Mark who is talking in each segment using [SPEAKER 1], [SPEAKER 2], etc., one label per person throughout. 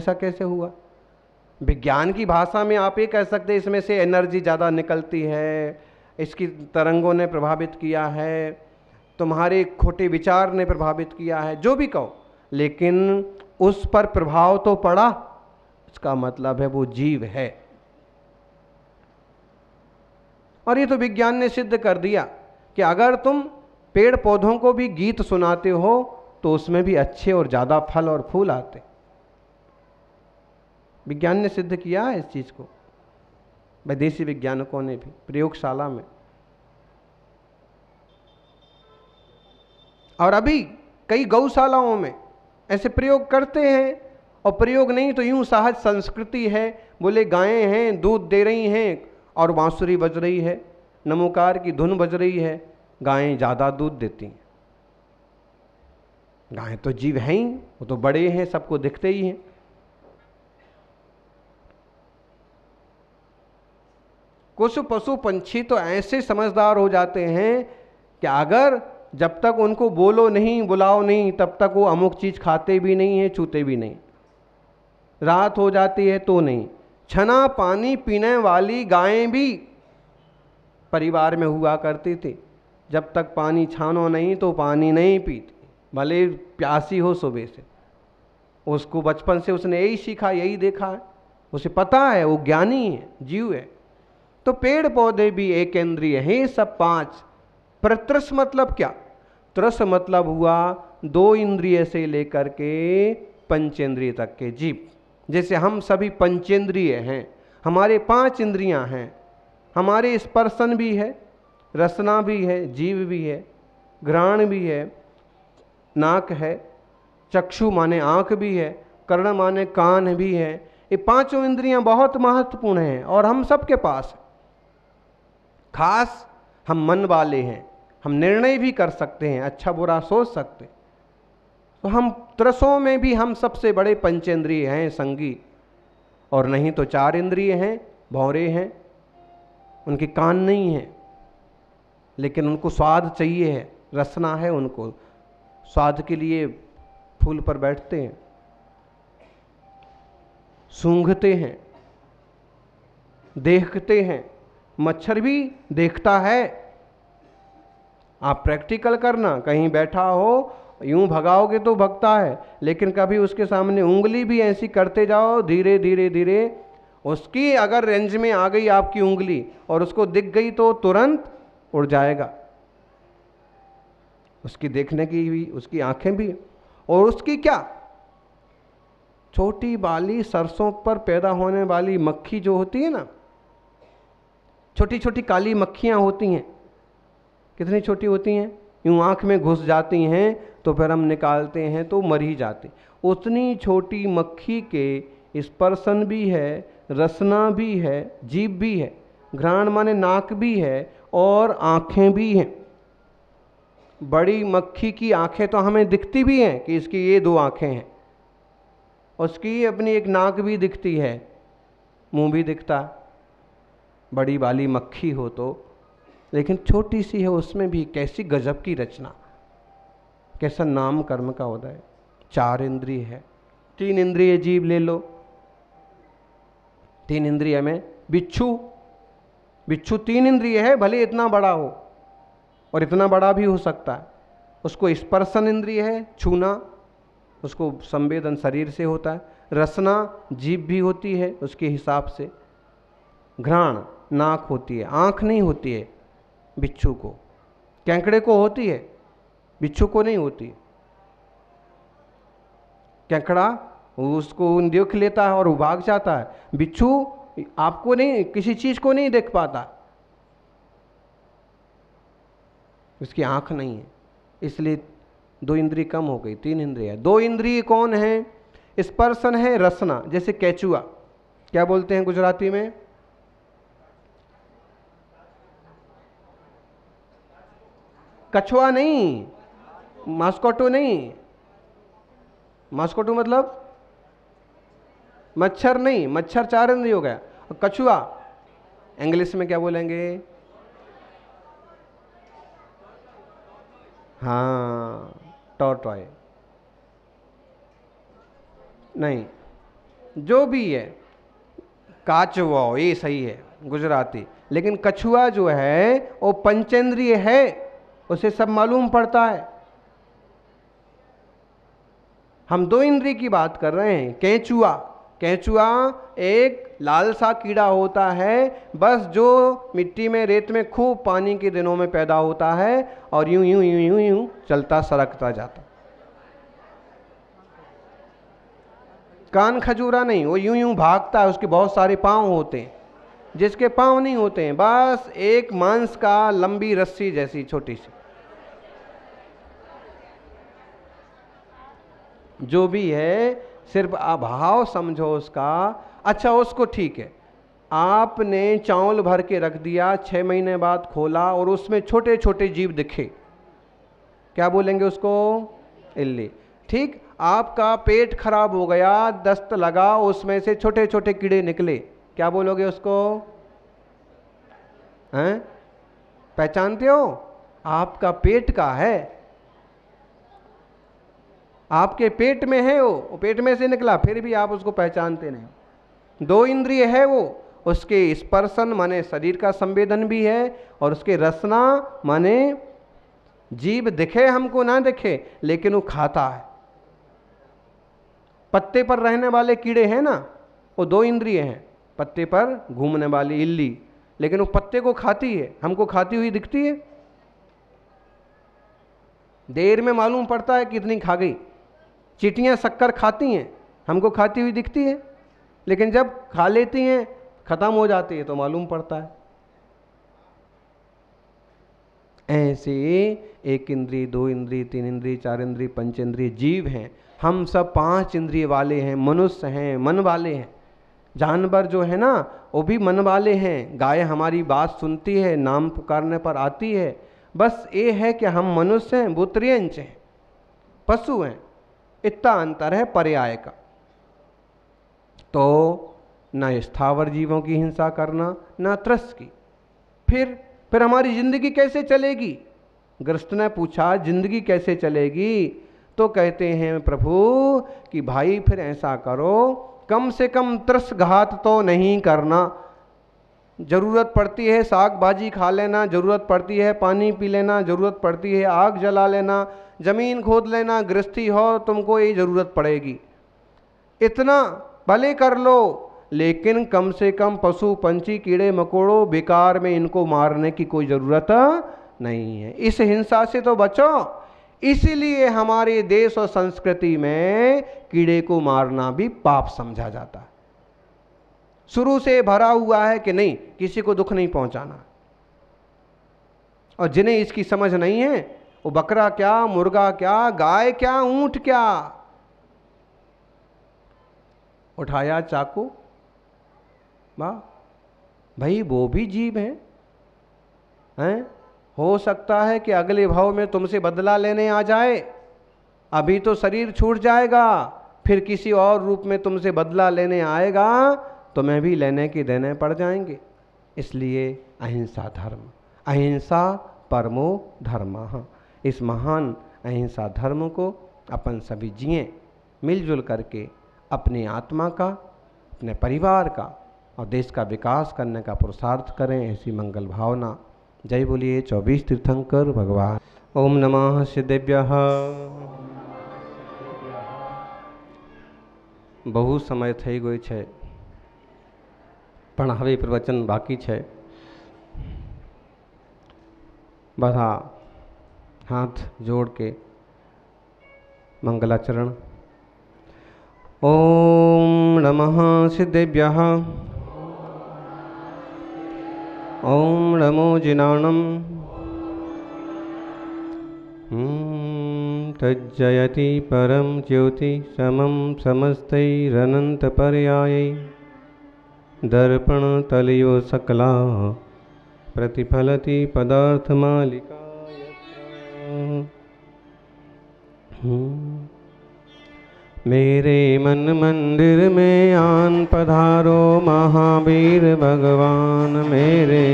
[SPEAKER 1] ऐसा कैसे हुआ? विज्ञान की भाषा में आप ये कह सकते हैं इसमें से एनर्जी ज़्यादा निकलती है, इसकी तरंगों ने प्रभावित किया है, तुम्हारे खोटे विचार ने प्रभावित किया है, जो भी कहो, लेकिन उस पर प्रभाव तो पड़ा, इसका मतलब है वो जीव है। और ये तो विज्ञान ने सिद्ध कर दिया कि अगर तुम पेड़ पौधों को भी गीत सुनाते हो तो उसमें भी अच्छे और ज़्यादा फल और फूल आते। विज्ञान ने सिद्ध किया है इस चीज़ को, विदेशी वैज्ञानिकों ने भी प्रयोगशाला में। और अभी कई गौशालाओं में ऐसे प्रयोग करते हैं, और प्रयोग नहीं तो यूं सहज संस्कृति है, बोले गायें हैं दूध दे रही हैं और बांसुरी बज रही है, नमोकार की धुन बज रही है, गायें ज़्यादा दूध देती हैं। गायें तो जीव हैं ही, वो तो बड़े हैं, सबको दिखते ही हैं। कुछ पशु पंछी तो ऐसे समझदार हो जाते हैं कि अगर जब तक उनको बोलो नहीं, बुलाओ नहीं, तब तक वो अमुक चीज़ खाते भी नहीं है, छूते भी नहीं। रात हो जाती है तो नहीं। छना पानी पीने वाली गायें भी परिवार में हुआ करती थी, जब तक पानी छानो नहीं तो पानी नहीं पीती, भले प्यासी हो सुबह से। उसको बचपन से उसने यही सीखा, यही देखा है, उसे पता है, वो ज्ञानी है, जीव है। तो पेड़ पौधे भी एक इंद्रिय हैं, सब पांच। प्रत्रस मतलब क्या? त्रस मतलब हुआ 2 इंद्रिय से लेकर के पंचेंद्रिय तक के जीव। जैसे हम सभी पंचेंद्रिय हैं, हमारे 5 इंद्रियां हैं, हमारे स्पर्शन भी है, रसना भी है, जीव भी है, घ्राण भी है, नाक है, चक्षु माने आंख भी है, कर्ण माने कान भी है। ये 5 इंद्रियां बहुत महत्वपूर्ण हैं और हम सबके पास है। खास हम मन वाले हैं, हम निर्णय भी कर सकते हैं, अच्छा बुरा सोच सकते हैं। तो हम त्रसों में भी हम सबसे बड़े पंचेंद्रिय हैं, संगी। और नहीं तो 4 इंद्रिय हैं, भौरे हैं, उनके कान नहीं हैं, लेकिन उनको स्वाद चाहिए है, रसना है, उनको स्वाद के लिए फूल पर बैठते हैं, सूंघते हैं, देखते हैं। मच्छर भी देखता है। आप प्रैक्टिकल करना, कहीं बैठा हो, यूं भगाओगे तो भगता है, लेकिन कभी उसके सामने उंगली भी ऐसी करते जाओ, धीरे धीरे धीरे, उसकी अगर रेंज में आ गई आपकी उंगली और उसको दिख गई तो तुरंत उड़ जाएगा। उसकी देखने की भी उसकी आंखें भी, और उसकी क्या, छोटी वाली सरसों पर पैदा होने वाली मक्खी जो होती है ना, छोटी छोटी काली मक्खियां होती हैं, कितनी छोटी होती हैं, यूं आंख में घुस जाती हैं तो फिर हम निकालते हैं तो मर ही जाते। उतनी छोटी मक्खी के स्पर्शन भी है, रसना भी है, जीभ भी है, घ्राण माने नाक भी है, और आंखें भी हैं। बड़ी मक्खी की आंखें तो हमें दिखती भी हैं कि इसकी ये 2 आंखें हैं, उसकी अपनी एक नाक भी दिखती है, मुंह भी दिखता, बड़ी वाली मक्खी हो तो, लेकिन छोटी सी है, उसमें भी कैसी गजब की रचना, कैसा नाम कर्म का होता है। 4 इंद्रिय है। 3 इंद्रिय जीव ले लो, 3 इंद्रिय में बिच्छू, बिच्छू 3 इंद्रिय है, भले इतना बड़ा हो और इतना बड़ा भी हो सकता है। उसको स्पर्शन इंद्रिय है, छूना, उसको संवेदन शरीर से होता है। रसना जीभ भी होती है उसके हिसाब से। घ्राण नाक होती है, आंख नहीं होती है बिच्छू को, केंकड़े को होती है, बिच्छू को नहीं होती। केंकड़ा उसको देख लेता है और वो भाग जाता है, बिच्छू आपको नहीं, किसी चीज को नहीं देख पाता, उसकी आंख नहीं है, इसलिए 2 इंद्रिय कम हो गई, 3 इंद्रिय है। 2 इंद्रिय कौन है? स्पर्शन है, रसना, जैसे केचुआ, क्या बोलते हैं गुजराती में? कछुआ नहीं, मास्कोटो नहीं, मास्कोटो मतलब मच्छर नहीं, मच्छर 4 इंद्रिय हो गया। कछुआ इंग्लिश में क्या बोलेंगे? हाँ, टॉर्टॉय नहीं, जो भी है, काचवो ये सही है गुजराती, लेकिन कछुआ जो है वो पंचेंद्रिय है, उसे सब मालूम पड़ता है। हम दो इंद्रिय की बात कर रहे हैं। केंचुआ, केंचुआ एक लाल सा कीड़ा होता है, बस जो मिट्टी में रेत में खूब पानी के दिनों में पैदा होता है और यूं यूं यूं यूं यूं चलता सरकता जाता। कान खजूरा नहीं, वो यूं यूं भागता है, उसके बहुत सारे पांव होते हैं। जिसके पांव नहीं होते हैं, बस एक मांस का लंबी रस्सी जैसी छोटी सी। जो भी है सिर्फ अभाव समझो उसका। अच्छा उसको ठीक है, आपने चावल भर के रख दिया, 6 महीने बाद खोला और उसमें छोटे छोटे जीव दिखे, क्या बोलेंगे उसको? इल्ली। ठीक, आपका पेट खराब हो गया, दस्त लगा, उसमें से छोटे छोटे कीड़े निकले, क्या बोलोगे उसको? हैं? पहचानते हो? आपका पेट का है, आपके पेट में है, वो पेट में से निकला, फिर भी आप उसको पहचानते नहीं। दो इंद्रिय है वो, उसके स्पर्शन माने शरीर का संवेदन भी है, और उसके रसना माने जीव दिखे हमको ना दिखे, लेकिन वो खाता है। पत्ते पर रहने वाले कीड़े हैं ना, वो दो इंद्रिय हैं, पत्ते पर घूमने वाली इल्ली, लेकिन वो पत्ते को खाती है, हमको खाती हुई दिखती है। देर में मालूम पड़ता है कितनी खा गई। चींटियां शक्कर खाती हैं, हमको खाती हुई दिखती है, लेकिन जब खा लेती हैं, खत्म हो जाती है, तो मालूम पड़ता है। ऐसे एक इंद्रिय, दो इंद्रिय, तीन इंद्रिय, चार इंद्रिय, पंचेंद्रिय जीव हैं। हम सब 5 इंद्रिय वाले हैं, मनुष्य हैं, मन वाले हैं। जानवर जो है ना, वो भी मन वाले हैं। गाय हमारी बात सुनती है, नाम पुकारने पर आती है। बस ये है कि हम मनुष्य हैं, वो त्रियंच हैं, पशु हैं। इतना अंतर है पर्याय का। तो न स्थावर जीवों की हिंसा करना, न त्रस की। फिर हमारी जिंदगी कैसे चलेगी? गृहस्थ ने पूछा, जिंदगी कैसे चलेगी? तो कहते हैं प्रभु कि भाई फिर ऐसा करो, कम से कम त्रस घात तो नहीं करना। जरूरत पड़ती है साग भाजी खा लेना, जरूरत पड़ती है पानी पी लेना, जरूरत पड़ती है आग जला लेना, जमीन खोद लेना, गृहस्थी हो तुमको ये जरूरत पड़ेगी, इतना भले कर लो, लेकिन कम से कम पशु पंछी कीड़े मकोड़ों बेकार में इनको मारने की कोई जरूरत नहीं है। इस हिंसा से तो बचो। इसीलिए हमारे देश और संस्कृति में कीड़े को मारना भी पाप समझा जाता है। शुरू से भरा हुआ है कि नहीं, किसी को दुख नहीं पहुंचाना। और जिन्हें इसकी समझ नहीं है, वो बकरा क्या, मुर्गा क्या, गाय क्या, ऊंट क्या, उठाया चाकू, वाह भाई वो भी जीव हैं। हो सकता है कि अगले भाव में तुमसे बदला लेने आ जाए। अभी तो शरीर छूट जाएगा, फिर किसी और रूप में तुमसे बदला लेने आएगा, तुम्हें भी लेने के देने पड़ जाएंगे। इसलिए अहिंसा धर्म, अहिंसा परमो धर्मः। इस महान अहिंसा धर्म को अपन सभी जिएं, मिलजुल करके अपनी आत्मा का, अपने परिवार का और देश का विकास करने का पुरुषार्थ करें। ऐसी मंगल भावना। जय बोलिए 24 तीर्थंकर भगवान। ओम नमः सिद्धेभ्यः। बहु समय થઈ ગયો છે, પણ હવે પ્રવચન બાકી છે। બધા हाथ जोड़ के मंगलाचरण। ओम नमः सिद्धेभ्यः। ओम नमो जिनाणम्। तज्जयति परम ज्योति समं समस्तैरनन्तपर्यायै। दर्पण तलयो सकला प्रतिफलति पदार्थमालिका। मेरे मन मंदिर में आन पधारो महावीर भगवान मेरे।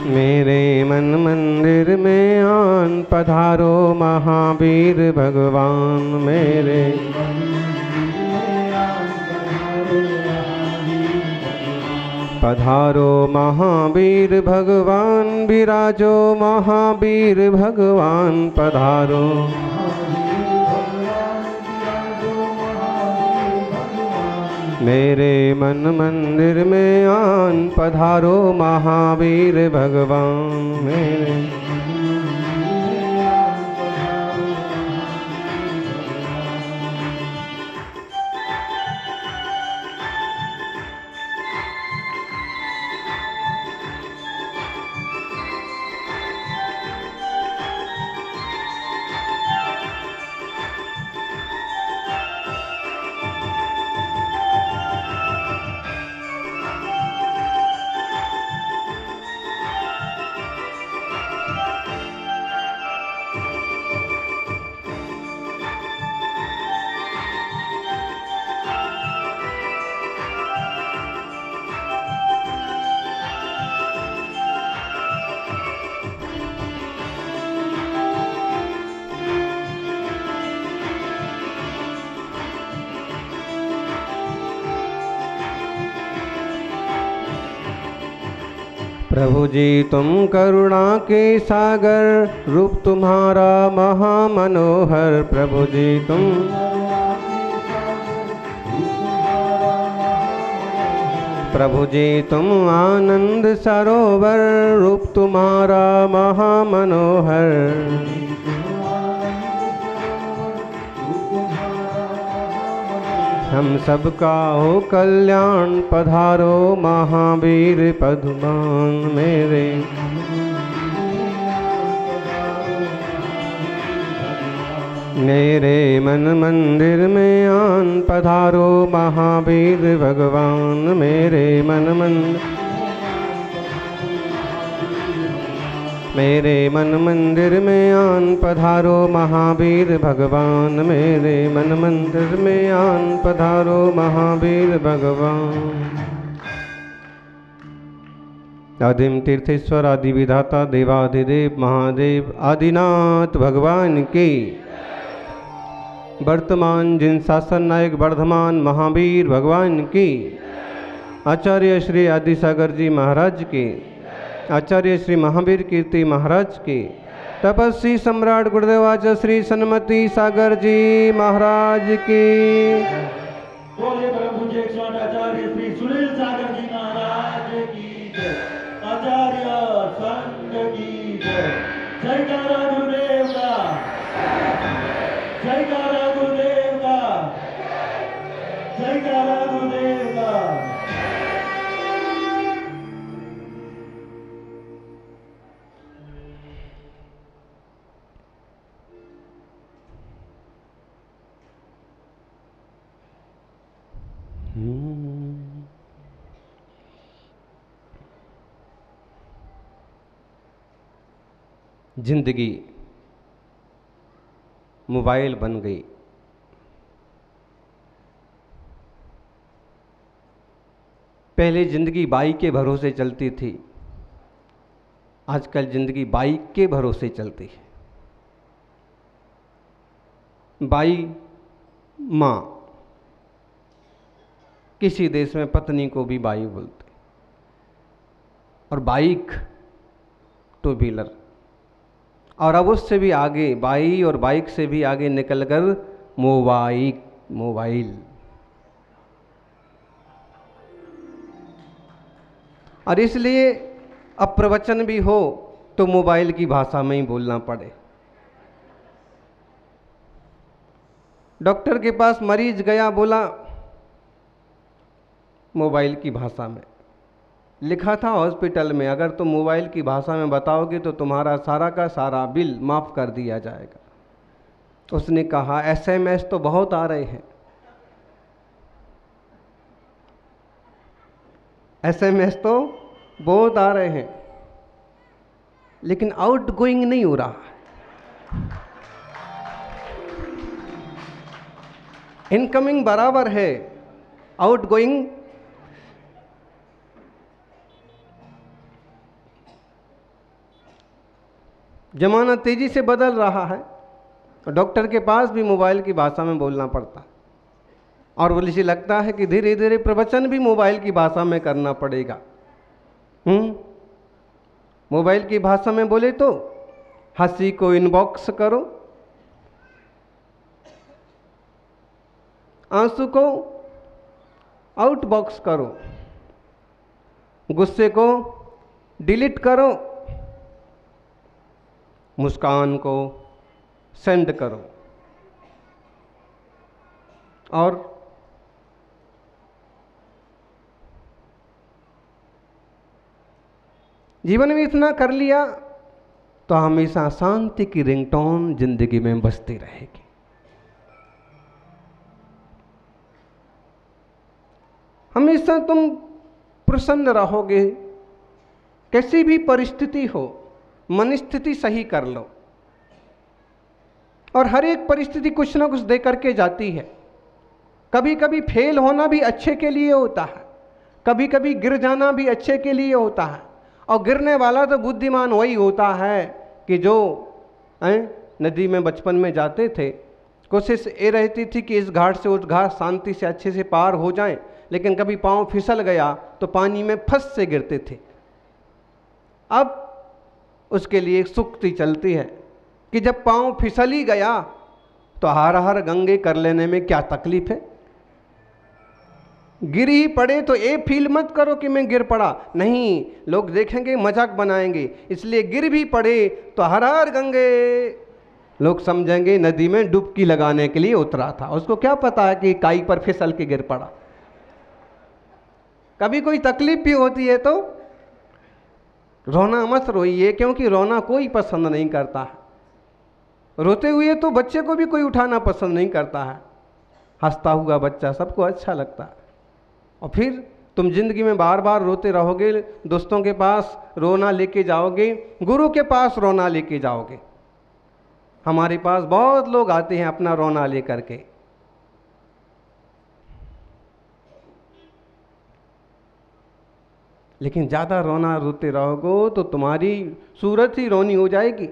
[SPEAKER 1] मेरे मन मंदिर में आन पधारो महावीर भगवान मेरे। पधारो महावीर भगवान विराजो महावीर भगवान पधारो। मेरे मन मंदिर में आन पधारो महावीर भगवान मेरे। प्रभु जी तुम करुणा के सागर, रूप तुम्हारा महामनोहर। प्रभु जी तुम प्रभु जी तुम आनंद सरोवर, रूप तुम्हारा महामनोहर। हम सबका हो कल्याण, पधारो महावीर पद्मान मेरे। मेरे मन मंदिर में आन पधारो महावीर भगवान मेरे। मन मंदिर मेरे मन मंदिर में आन पधारो महावीर भगवान मेरे। मन मंदिर में आन पधारो महावीर भगवान। आदिम तीर्थेश्वर आदि विधाता देवाधिदेव महादेव आदिनाथ भगवान की। वर्तमान जिन शासन नायक वर्धमान महावीर भगवान की। आचार्य श्री आदि सागर जी महाराज की। आचार्य श्री महावीर कीर्ति महाराज की। तपस्वी सम्राट गुरुदेवाचार्य श्री सन्मति सागर जी महाराज की।
[SPEAKER 2] बोले परम पूज्य 108 आचार्य श्री सुनील सागर जी महाराज की जय। आचार्य संघ की जय। जयकारा गुरुदेव का, जयकारा गुरुदेव का, जयकारा गुरुदेव का।
[SPEAKER 1] जिंदगी मोबाइल बन गई। पहले जिंदगी बाइक के भरोसे चलती थी, आजकल जिंदगी बाइक के भरोसे चलती है। बाई माँ, किसी देश में पत्नी को भी बाई बोलते, और बाइक टू व्हीलर, और अब उससे भी आगे बाई और बाइक से भी आगे निकलकर मोबाइल। और इसलिए अब प्रवचन भी हो तो मोबाइल की भाषा में ही बोलना पड़े। डॉक्टर के पास मरीज गया, बोला मोबाइल की भाषा में। लिखा था हॉस्पिटल में, अगर तुम मोबाइल की भाषा में बताओगे तो तुम्हारा सारा का सारा बिल माफ़ कर दिया जाएगा। उसने कहा SMS तो बहुत आ रहे हैं, SMS तो बहुत आ रहे हैं, लेकिन आउटगोइंग नहीं हो रहा। इनकमिंग बराबर है, आउटगोइंग जमाना तेजी से बदल रहा है, डॉक्टर के पास भी मोबाइल की भाषा में बोलना पड़ता है, और मुझे लगता है कि धीरे धीरे प्रवचन भी मोबाइल की भाषा में करना पड़ेगा। मोबाइल की भाषा में बोले तो हंसी को इनबॉक्स करो, आंसू को आउटबॉक्स करो, गुस्से को डिलीट करो, मुस्कान को सेंड करो। और जीवन में इतना कर लिया तो हमेशा शांति की रिंगटोन जिंदगी में बजती रहेगी। हमेशा तुम प्रसन्न रहोगे, कैसी भी परिस्थिति हो, मन स्थिति सही कर लो। और हर एक परिस्थिति कुछ ना कुछ दे करके जाती है। कभी कभी फेल होना भी अच्छे के लिए होता है, कभी कभी गिर जाना भी अच्छे के लिए होता है। और गिरने वाला तो बुद्धिमान वही होता है कि जो नदी में बचपन में जाते थे, कोशिश ये रहती थी कि इस घाट से उस घाट शांति से अच्छे से पार हो जाएं, लेकिन कभी पांव फिसल गया तो पानी में फंस से गिरते थे। अब उसके लिए एक सूक्ति चलती है कि जब पांव फिसल ही गया तो हर हर गंगे कर लेने में क्या तकलीफ है। गिर ही पड़े तो ये फील मत करो कि मैं गिर पड़ा, नहीं, लोग देखेंगे मजाक बनाएंगे, इसलिए गिर भी पड़े तो हर हर गंगे, लोग समझेंगे नदी में डुबकी लगाने के लिए उतरा था। उसको क्या पता है कि काई पर फिसल के गिर पड़ा। कभी कोई तकलीफ भी होती है तो रोना मत रोइए, क्योंकि रोना कोई पसंद नहीं करता है। रोते हुए तो बच्चे को भी कोई उठाना पसंद नहीं करता है, हंसता हुआ बच्चा सबको अच्छा लगता है। और फिर तुम जिंदगी में बार बार रोते रहोगे, दोस्तों के पास रोना लेके जाओगे, गुरु के पास रोना लेके जाओगे। हमारे पास बहुत लोग आते हैं अपना रोना लेकर के, लेकिन ज़्यादा रोना रोते रहोगे तो तुम्हारी सूरत ही रोनी हो जाएगी।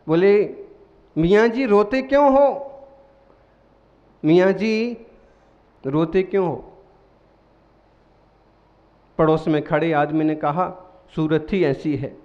[SPEAKER 1] बोले मियाँ जी रोते क्यों हो, मियाँ जी रोते क्यों हो। पड़ोस में खड़े आदमी ने कहा सूरत ही ऐसी है।